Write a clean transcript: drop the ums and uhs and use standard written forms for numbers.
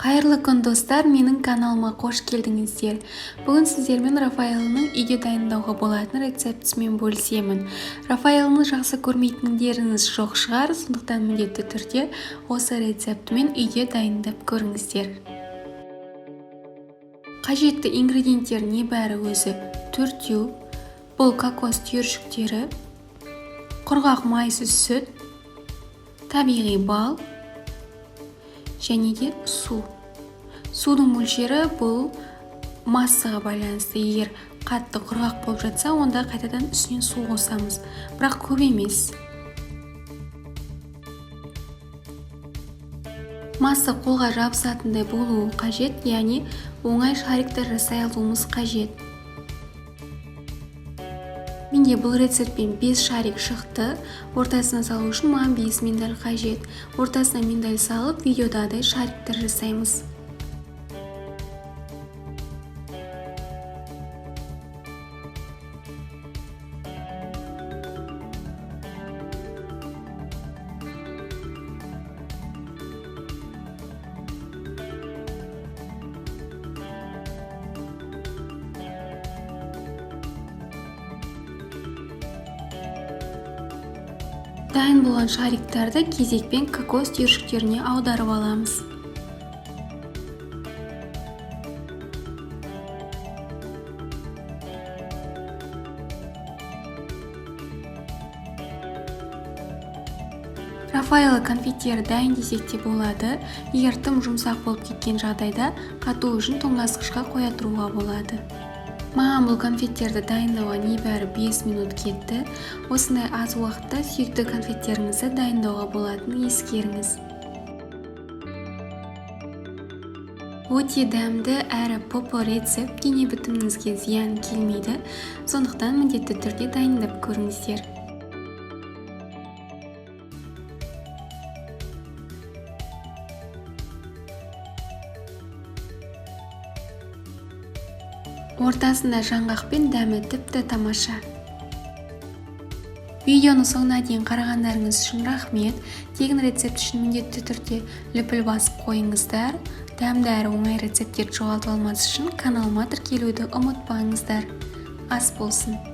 Қайырлы күн достар, менің каналыма қош келдіңіздер. Бүгін сіздермен Рафаэллоның үйде дайындауға болатын рецептісімен бөлісемін. Рафаэллоны жақсы көрмейтіндеріңіз жоқ шығар, сондықтан міндетті түрде осы рецептімен үйде дайындап көріңіздер. Қажетті ингредиенттер небәрі өзі 4. Бұл кокос түйіршіктері, құрғақ майсыз сүт, табиғи бал және де су. Судың мөлшері бұл массаға байланысты. Егер қатты құрғақ болып жатса, онда қайтадан үстінен су қосамыз, бірақ көп емес. Масса қолға жабысатындай болуы қажет, яғни оңай шариктер жасай алуымыз қажет. Менде бұл рецептпен 5 шарик шықты. Ортасына салу үшін маған 5 миндаль қажет. Ортасына миндаль салып, видеодадай шариктер жасаймыз. Дайын болған шариктарды кезекпен кокос түйіршіктеріне аударып аламыз. Рафаэлло конфеттері дайын десек те болады. Егер тым жұмсақ болып кеткен жағдайда қату үшін тоңазытқышқа қоя тұруға болады. Маған бұл конфеттерді дайындауға небәрі 5 минут кетті. Осындай аз уақытта сүйікті конфеттеріңізді дайындауға болатынын ескеріңіз. Өте дәмді әрі попо рецепт, дене бітіміңізге зиян келмейді. Сондықтан міндетті түрде дайындап көріңіздер. Ортасында жаңғақпен дәмі тіпті тамаша. Видеоны соңына дейін қарағандарыңыз үшін рахмет. Тегін рецепт үшін міндетті түрде лүпіл басып қойыңыздар. Дәмді әрі оңай рецепттерді жоғалтып алмас үшін каналыма тіркелуді ұмытпаңыздар. Ас болсын!